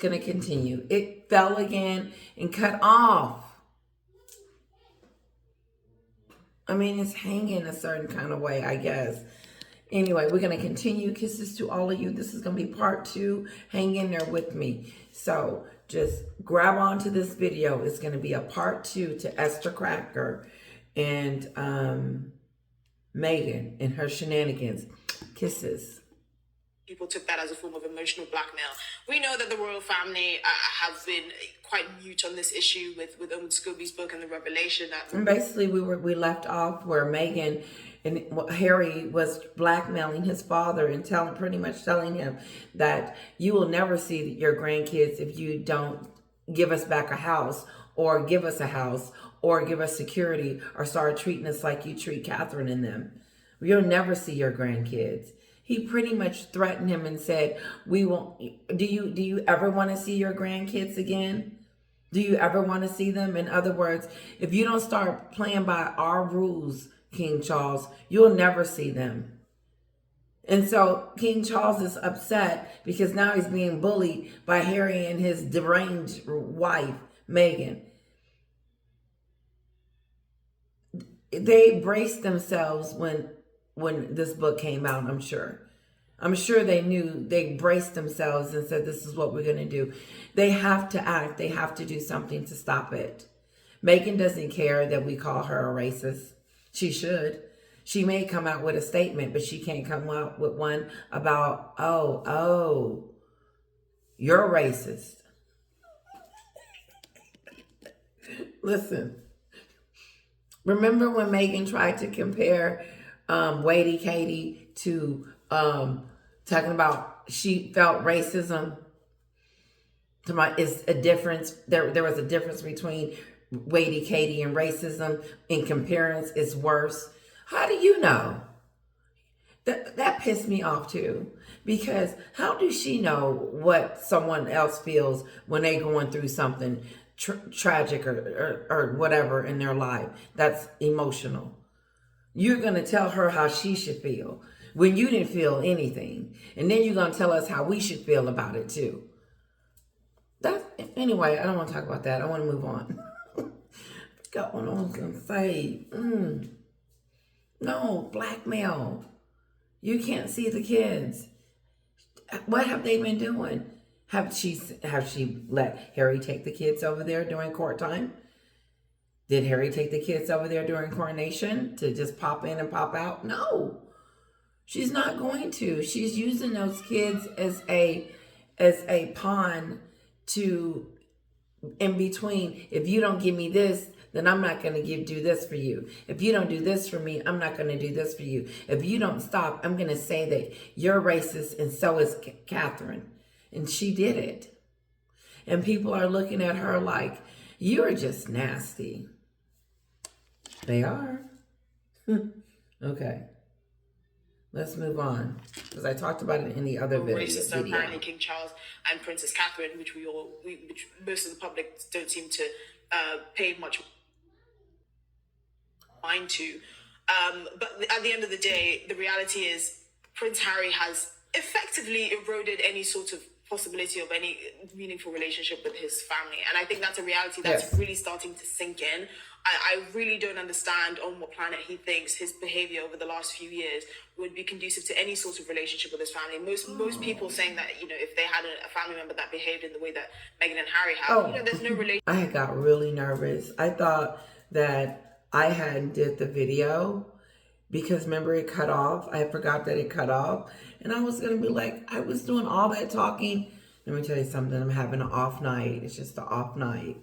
going to continue. It fell again and cut off. I mean, it's hanging a certain kind of way, I guess. Anyway, we're going to continue. Kisses to all of you. This is going to be part 2. Hang in there with me. So just grab onto this video. It's going to be a part 2 to Esther Cracker and Meghan and her shenanigans. Kisses. People took that as a form of emotional blackmail. We know that the royal family have been quite mute on this issue with Scobie's book and the revelation that... And basically, we left off where Meghan and Harry was blackmailing his father and pretty much telling him that you will never see your grandkids if you don't give us back a house, or give us a house, or give us security, or start treating us like you treat Catherine and them. You'll never see your grandkids. He pretty much threatened him and said, "We won't. Do you ever want to see your grandkids again? Do you ever want to see them? In other words, if you don't start playing by our rules, King Charles, you'll never see them." And so King Charles is upset because now he's being bullied by Harry and his deranged wife, Meghan. They braced themselves when this book came out, I'm sure. I'm sure they knew. They braced themselves and said, this is what we're going to do. They have to act. They have to do something to stop it. Meghan doesn't care that we call her a racist. She should. She may come out with a statement, but she can't come out with one about, oh, you're racist. Listen, remember when Meghan tried to compare Wadey Katie to talking about she felt racism? Is a difference. There was a difference between Wadey Katie and racism. In comparison, it's worse. How do you know? That pissed me off too, because how does she know what someone else feels when they're going through something tragic or whatever in their life that's emotional? You're going to tell her how she should feel when you didn't feel anything. And then you're going to tell us how we should feel about it too. Anyway, I don't want to talk about that. I want to move on. Forgot what I was going to say. No, blackmail. You can't see the kids. What have they been doing? Have she let Harry take the kids over there during court time? Did Harry take the kids over there during coronation to just pop in and pop out? No, she's not going to. She's using those kids as a pawn to, in between. If you don't give me this, then I'm not going to do this for you. If you don't do this for me, I'm not going to do this for you. If you don't stop, I'm going to say that you're racist and so is Catherine. And she did it. And people are looking at her like, you're just nasty. They are. Okay. Let's move on, because I talked about it in the other video. Racist, so apparently King Charles and Princess Catherine, which which most of the public don't seem to pay much mind to. But at the end of the day, the reality is Prince Harry has effectively eroded any sort of possibility of any meaningful relationship with his family. And I think that's a reality that's really starting to sink in. I really don't understand on what planet he thinks his behavior over the last few years would be conducive to any sort of relationship with his family. Most people saying that, if they had a family member that behaved in the way that Meghan and Harry have, there's no relation. I got really nervous. I thought that I hadn't did the video because remember it cut off. I forgot that it cut off. And I was going to be like, I was doing all that talking. Let me tell you something. I'm having an off night. It's just an off night.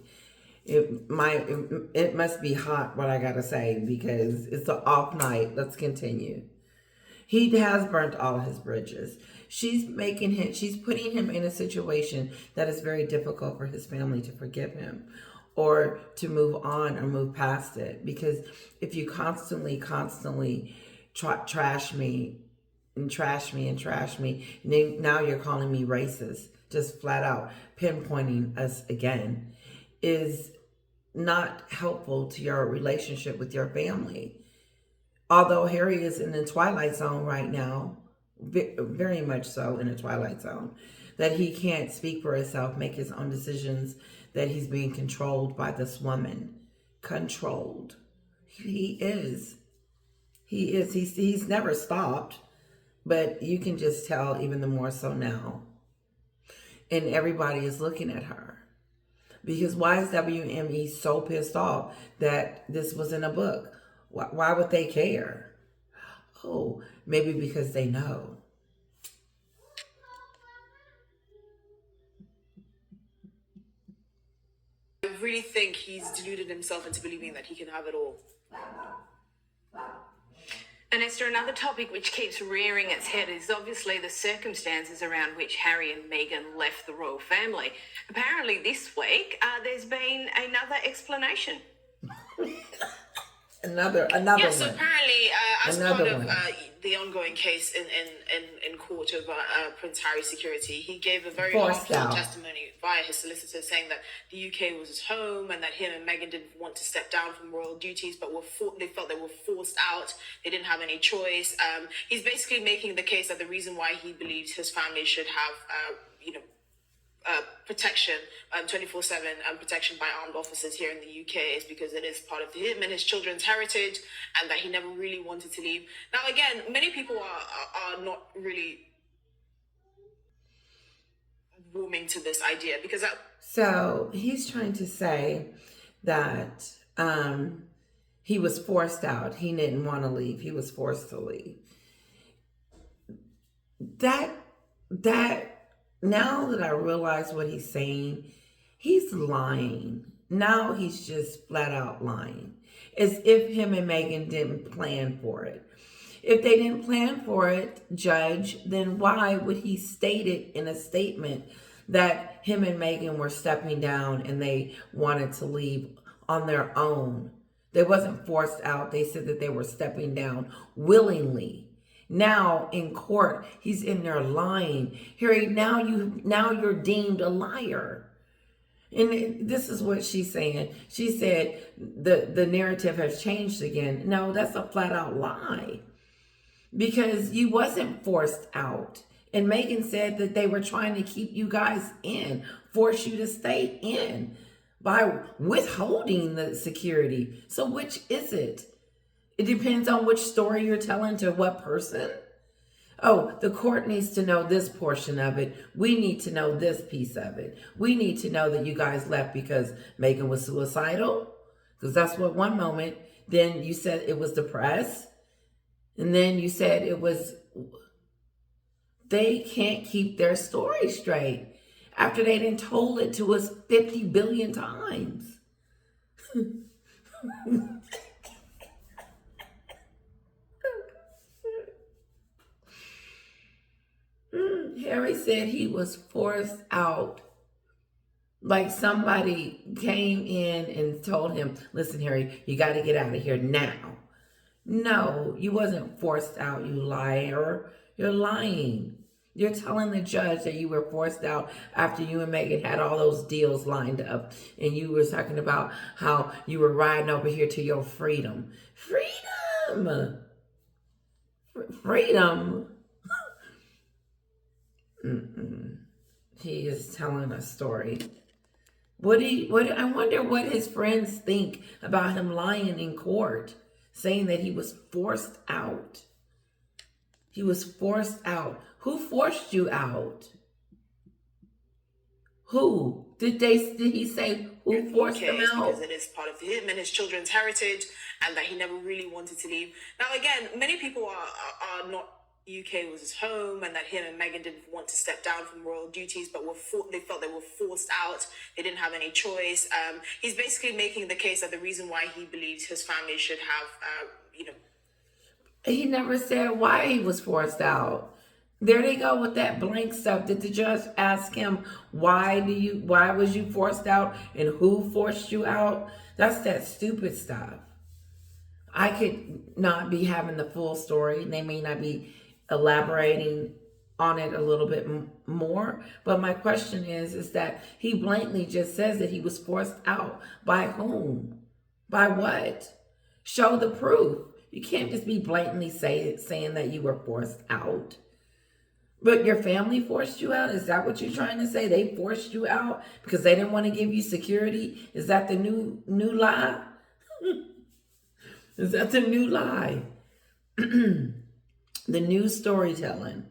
It must be hot what I got to say because it's an off night. Let's continue. He has burnt all his bridges. She's putting him in a situation that is very difficult for his family to forgive him or to move on or move past it. Because if you constantly trash me, and now you're calling me racist, just flat out pinpointing us again, is not helpful to your relationship with your family. Although Harry is in the twilight zone right now, very much so in the twilight zone. that he can't speak for himself, make his own decisions, that he's being controlled by this woman. Controlled. He is. He is. He's never stopped, but you can just tell even the more so now. And everybody is looking at her. Because why is WME so pissed off that this was in a book? Why would they care? Oh, maybe because they know. I really think he's deluded himself into believing that he can have it all. And Esther, another topic which keeps rearing its head is obviously the circumstances around which Harry and Meghan left the royal family. Apparently this week, there's been another explanation. Another Yeah, so one. apparently, as Another part of one. the ongoing case in court over Prince Harry's security, he gave a very Forced heartfelt out. testimony via his solicitor saying that the UK was his home and that him and Meghan didn't want to step down from royal duties, but they felt they were forced out. They didn't have any choice. He's basically making the case that the reason why he believes his family should have, protection, 24/7 protection by armed officers here in the UK is because it is part of him and his children's heritage, and that he never really wanted to leave. Now, again, many people are not really warming to this idea because So he's trying to say that he was forced out. He didn't want to leave. He was forced to leave. That now that I realize what he's saying, he's lying. Now he's just flat out lying. As if him and Meghan didn't plan for it. If they didn't plan for it, Judge, then why would he state it in a statement that him and Meghan were stepping down and they wanted to leave on their own? They wasn't forced out. They said that they were stepping down willingly. Now in court, he's in there lying. Harry, now you're deemed a liar. And this is what she's saying. She said the narrative has changed again. No, that's a flat out lie. Because you wasn't forced out. And Meghan said that they were trying to keep you guys in, force you to stay in by withholding the security. So which is it? It depends on which story you're telling to what person. Oh, the court needs to know this portion of it. We need to know this piece of it. We need to know that you guys left because Meghan was suicidal. Because that's what one moment. Then you said it was the press. And then you said it was... They can't keep their story straight after they done told it to us 50 billion times. Harry said he was forced out. Like somebody came in and told him, listen, Harry, you got to get out of here now. No, you wasn't forced out, you liar. You're lying. You're telling the judge that you were forced out after you and Meghan had all those deals lined up. And you were talking about how you were riding over here to your freedom. Freedom! Freedom! He is telling a story. I wonder what his friends think about him lying in court, saying that he was forced out. He was forced out. Who forced you out? Who? Did he say who forced him out? Because it is part of him and his children's heritage, and that he never really wanted to leave. Now, again, many people are not... UK was his home, and that him and Meghan didn't want to step down from royal duties, but they felt they were forced out. They didn't have any choice. He's basically making the case that the reason why he believes his family should have, He never said why he was forced out. There they go with that blank stuff. Did the judge ask him why was you forced out and who forced you out? That's that stupid stuff. I could not be having the full story. They may not be elaborating on it a little bit more, but my question is that he blatantly just says that he was forced out. By whom? By what? Show the proof. You can't just be blatantly saying that you were forced out. But your family forced you out? Is that what you're trying to say? They forced you out because they didn't want to give you security? Is that the new lie? Is that the new lie? The new storytelling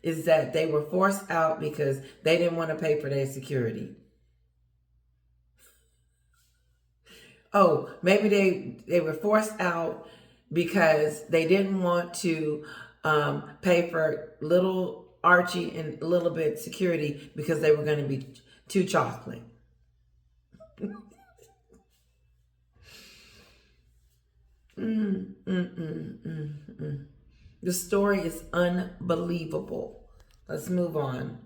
is that they were forced out because they didn't want to pay for their security. Oh, maybe they were forced out because they didn't want to pay for little Archie and a little bit security because they were going to be too chocolate. The story is unbelievable. Let's move on.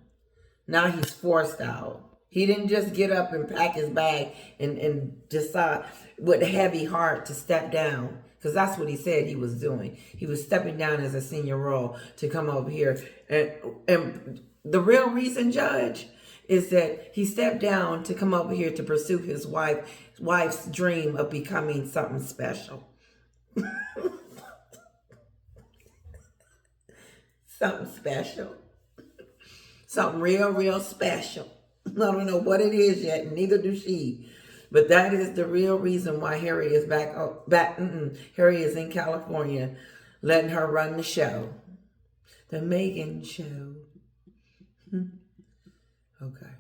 Now he's forced out. He didn't just get up and pack his bag and decide with a heavy heart to step down. Because that's what he said he was doing. He was stepping down as a senior role to come over here. And the real reason, Judge, is that he stepped down to come over here to pursue his wife's dream of becoming something special. Something special. Something real special. I don't know what it is yet, and neither do she. But that is the real reason why Harry is back. Harry is in California, letting her run the show. The Meghan show. Okay.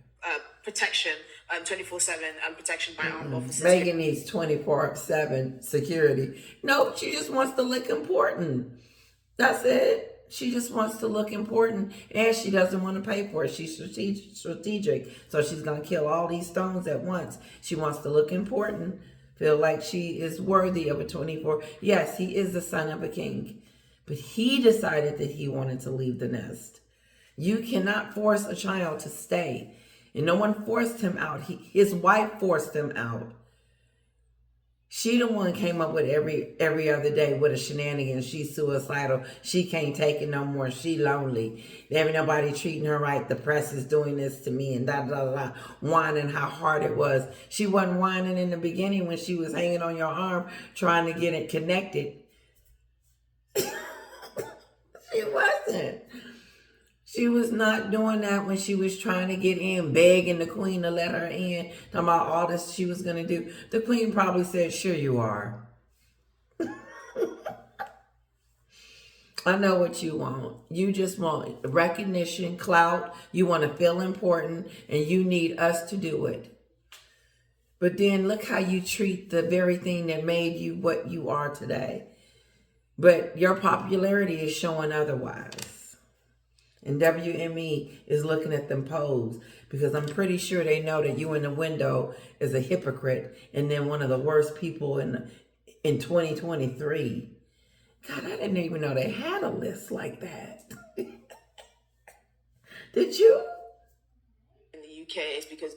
Protection, 24/7, protection by armed officers. Meghan needs 24/7 security. No, she just wants to look important. That's it. She just wants to look important, and she doesn't want to pay for it. She's strategic, so she's going to kill all these stones at once. She wants to look important, feel like she is worthy of a 24. Yes, he is the son of a king, but he decided that he wanted to leave the nest. You cannot force a child to stay, and no one forced him out. His wife forced him out. She the one came up with every other day with a shenanigan. She's suicidal. She can't take it no more. She lonely. There ain't nobody treating her right. The press is doing this to me and whining how hard it was. She wasn't whining in the beginning when she was hanging on your arm trying to get it connected. She wasn't. She was not doing that when she was trying to get in, begging the queen to let her in, talking about all this she was going to do. The queen probably said, sure you are. I know what you want. You just want recognition, clout. You want to feel important, and you need us to do it. But then look how you treat the very thing that made you what you are today. But your popularity is showing otherwise. And WME is looking at them pose because I'm pretty sure they know that you in the window is a hypocrite and then one of the worst people in 2023. God, I didn't even know they had a list like that. Did you? In the UK is because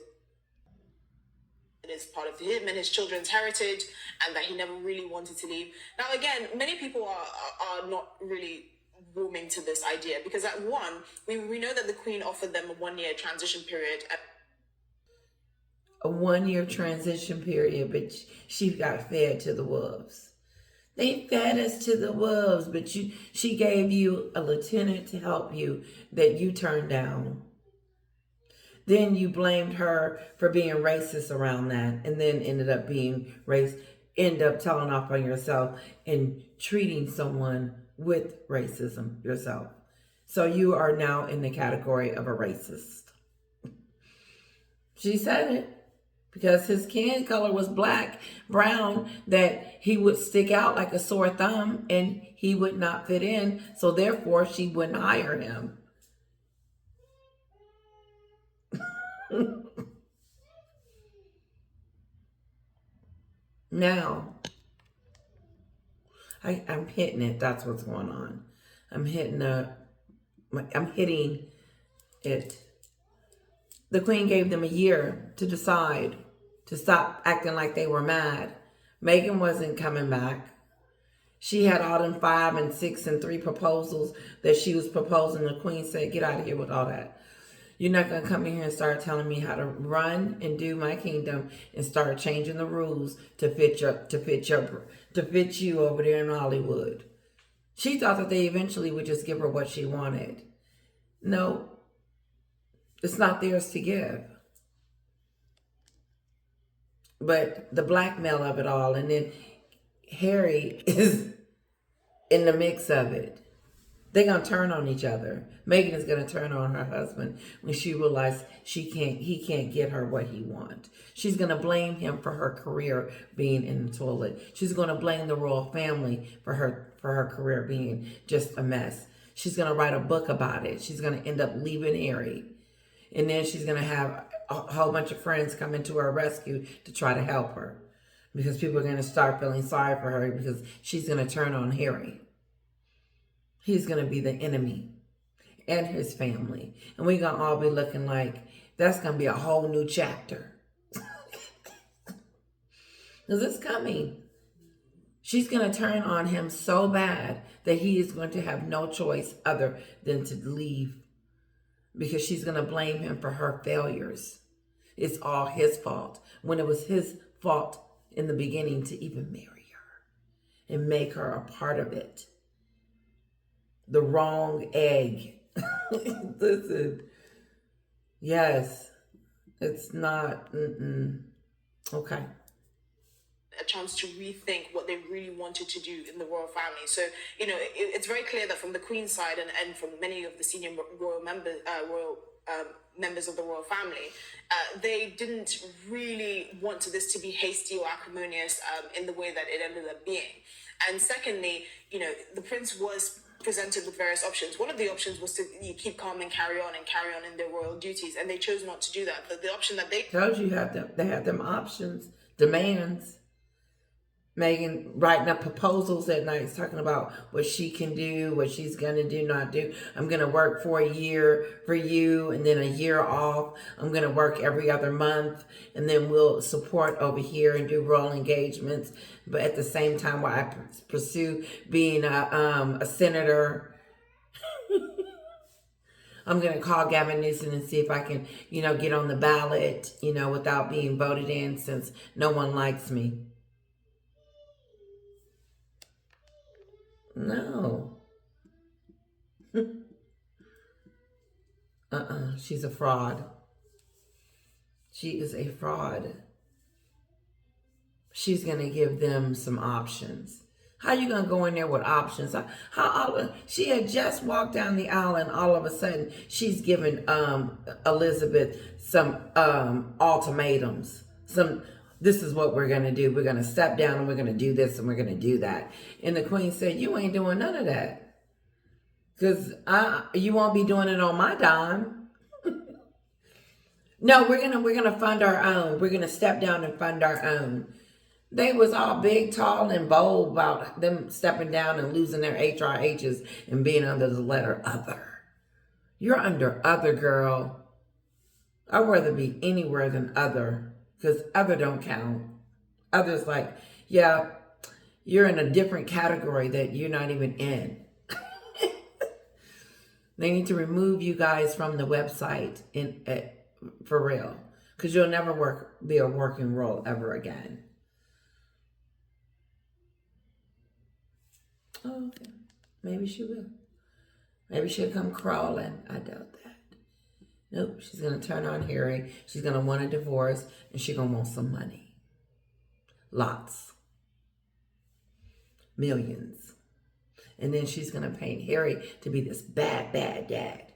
it is part of him and his children's heritage, and that he never really wanted to leave. Now, again, many people are not really warming to this idea because at one, we know that the Queen offered them a 1-year transition period. A 1-year transition period, but she got fed to the wolves. They fed us to the wolves, but she gave you a lieutenant to help you that you turned down. Then you blamed her for being racist around that, and then ended up being end up telling off on yourself and treating someone with racism yourself. So you are now in the category of a racist. She said it because his skin color was brown, that he would stick out like a sore thumb and he would not fit in. So therefore she wouldn't hire him. Now, I'm hitting it. That's what's going on. I'm hitting it. The Queen gave them a year to decide to stop acting like they were mad. Meghan wasn't coming back. She had all them 5 and 6 and 3 proposals that she was proposing. The Queen said, get out of here with all that. You're not going to come in here and start telling me how to run and do my kingdom and start changing the rules to fit you over there in Hollywood. She thought that they eventually would just give her what she wanted. No, it's not theirs to give. But the blackmail of it all, and then Harry is in the mix of it. They're gonna turn on each other. Meghan is gonna turn on her husband when she realizes he can't get her what he wants. She's gonna blame him for her career being in the toilet. She's gonna blame the royal family for her career being just a mess. She's gonna write a book about it. She's gonna end up leaving Harry, and then she's gonna have a whole bunch of friends coming to her rescue to try to help her, because people are gonna start feeling sorry for her because she's gonna turn on Harry. He's going to be the enemy and his family. And we're going to all be looking like that's going to be a whole new chapter. Because it's coming. She's going to turn on him so bad that he is going to have no choice other than to leave. Because she's going to blame him for her failures. It's all his fault. When it was his fault in the beginning to even marry her and make her a part of it. The wrong egg. Listen. Yes. It's not. Okay. A chance to rethink what they really wanted to do in the royal family. So, it's very clear that from the Queen's side and from many of the senior royal members of the royal family, they didn't really want this to be hasty or acrimonious in the way that it ended up being. And secondly, the prince was presented with various options. One of the options was to keep calm and carry on in their royal duties, and they chose not to do that. The option that they told you they had them options, demands. Meghan writing up proposals at night, talking about what she can do, what she's gonna do, not do. I'm gonna work for a year for you, and then a year off. I'm gonna work every other month, and then we'll support over here and do royal engagements. But at the same time, while I pursue being a senator, I'm gonna call Gavin Newsom and see if I can, get on the ballot, without being voted in, since no one likes me. No. She's a fraud. She is a fraud. She's going to give them some options. How you going to go in there with options? She had just walked down the aisle, and all of a sudden she's giving Elizabeth some ultimatums. This is what we're going to do. We're going to step down, and we're going to do this, and we're going to do that. And the Queen said, you ain't doing none of that. Because you won't be doing it on my dime. No, we're gonna fund our own. We're going to step down and fund our own. They was all big, tall, and bold about them stepping down and losing their HRHs and being under the letter other. You're under other, girl. I'd rather be anywhere than other. Because other don't count. Others like, yeah, you're in a different category that you're not even in. They need to remove you guys from the website for real. Because you'll never be a working role ever again. Oh, okay. Maybe she will. Maybe she'll come crawling. I doubt that. Nope, she's going to turn on Harry. She's going to want a divorce, and she's going to want some money. Lots. Millions. And then she's going to paint Harry to be this bad, bad dad.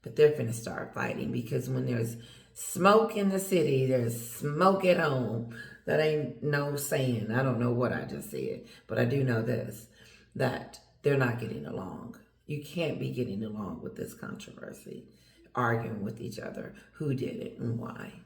But they're going to start fighting, because when there's smoke in the city, there's smoke at home. That ain't no saying. I don't know what I just said, but I do know this, that they're not getting along. You can't be getting along with this controversy. Arguing with each other who did it and why.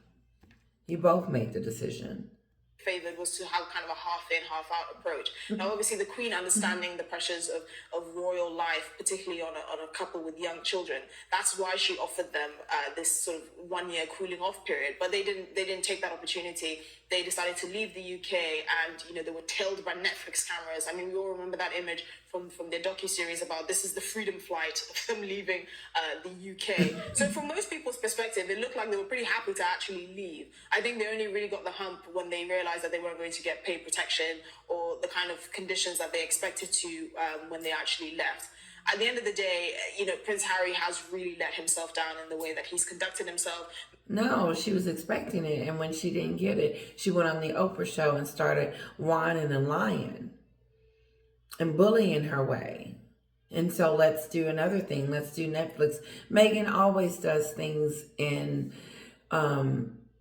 You both made the decision. Favored was to have kind of a half in, half out approach. Now, obviously, the Queen, understanding the pressures of royal life, particularly on a couple with young children, that's why she offered them this sort of 1 year cooling off period. But they didn't take that opportunity. They decided to leave the UK, and they were tailed by Netflix cameras. I mean, we all remember that image from their docuseries about this is the freedom flight of them leaving the UK. So from most people's perspective, it looked like they were pretty happy to actually leave. I think they only really got the hump when they realized that they weren't going to get paid protection or the kind of conditions that they expected to when they actually left. at the end of the day, Prince Harry has really let himself down in the way that he's conducted himself. No, she was expecting it, and when she didn't get it, she went on the Oprah show and started whining and lying and bullying her way. And so let's do another thing. Let's do Netflix. Meghan always does things in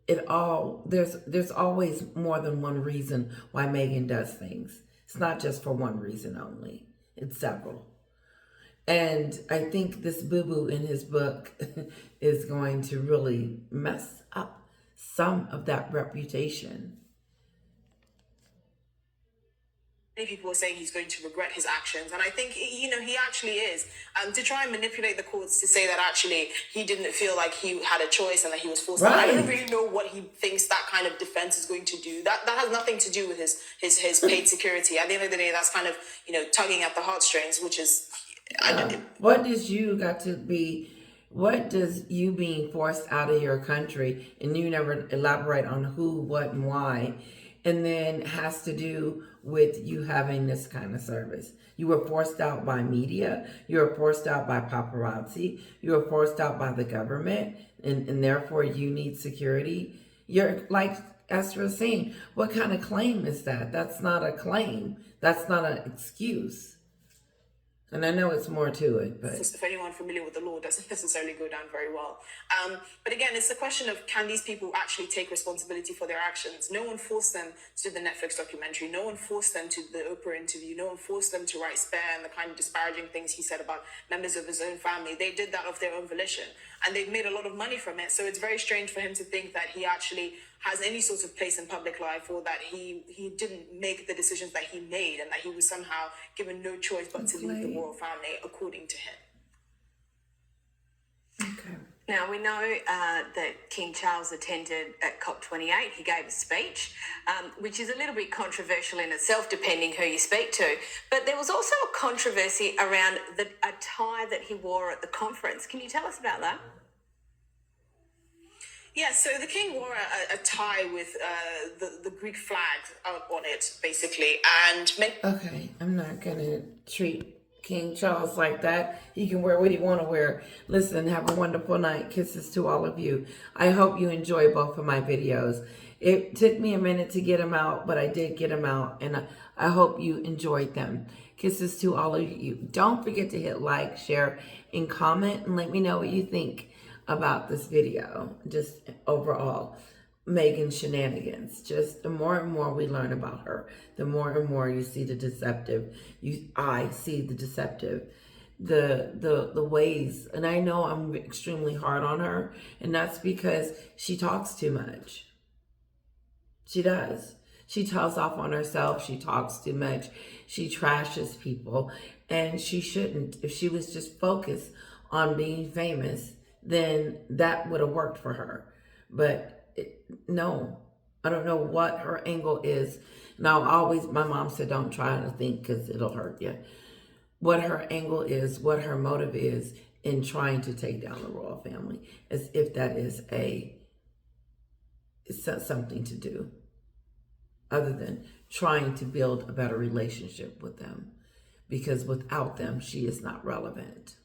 there's always more than one reason why Meghan does things. It's not just for one reason only. It's several. And I think this boo-boo in his book is going to really mess up some of that reputation. Many people are saying he's going to regret his actions, and I think he actually is. To try and manipulate the courts to say that actually he didn't feel like he had a choice and that he was forced. Right. I don't really know what he thinks that kind of defense is going to do. That has nothing to do with his paid security. At the end of the day, that's kind of tugging at the heartstrings, which is. What does you being forced out of your country, and you never elaborate on who, what, and why, and then has to do with you having this kind of service? You were forced out by media, you were forced out by paparazzi, you were forced out by the government, and therefore you need security. You're like Esther was saying, what kind of claim is that? That's not a claim. That's not an excuse. And I know it's more to it, but if anyone familiar with the law, doesn't necessarily go down very well. But again, it's a question of, can these people actually take responsibility for their actions? No one forced them to do the Netflix documentary. No one forced them to do the Oprah interview. No one forced them to write Spare and the kind of disparaging things he said about members of his own family. They did that of their own volition, and they've made a lot of money from it. So it's very strange for him to think that he actually has any sort of place in public life, or that he didn't make the decisions that he made, and that he was somehow given no choice but to leave the royal family, according to him. okay. Now, we know that King Charles attended at COP28. He gave a speech, which is a little bit controversial in itself, depending who you speak to. But there was also a controversy around a tie that he wore at the conference. Can you tell us about that? Yeah, so the king wore a tie with the Greek flag on it, basically. And Okay, I'm not going to treat King Charles like that. He can wear what he want to wear. Listen, have a wonderful night. Kisses to all of you. I hope you enjoy both of my videos. It took me a minute to get them out, but I did get them out, and I hope you enjoyed them. Kisses to all of you. Don't forget to hit like, share, and comment, and let me know what you think about this video. Just overall, Meghan's shenanigans. Just the more and more we learn about her, the more and more you see the deceptive. I see the deceptive, the ways. And I know I'm extremely hard on her, and that's because she talks too much. She does. She tells off on herself. She talks too much. She trashes people, and she shouldn't. If she was just focused on being famous, then that would have worked for her. But no, I don't know what her angle is. Now, my mom said, don't try to think because it'll hurt you. What her angle is, what her motive is in trying to take down the royal family, as if that is something to do, other than trying to build a better relationship with them. Because without them, she is not relevant.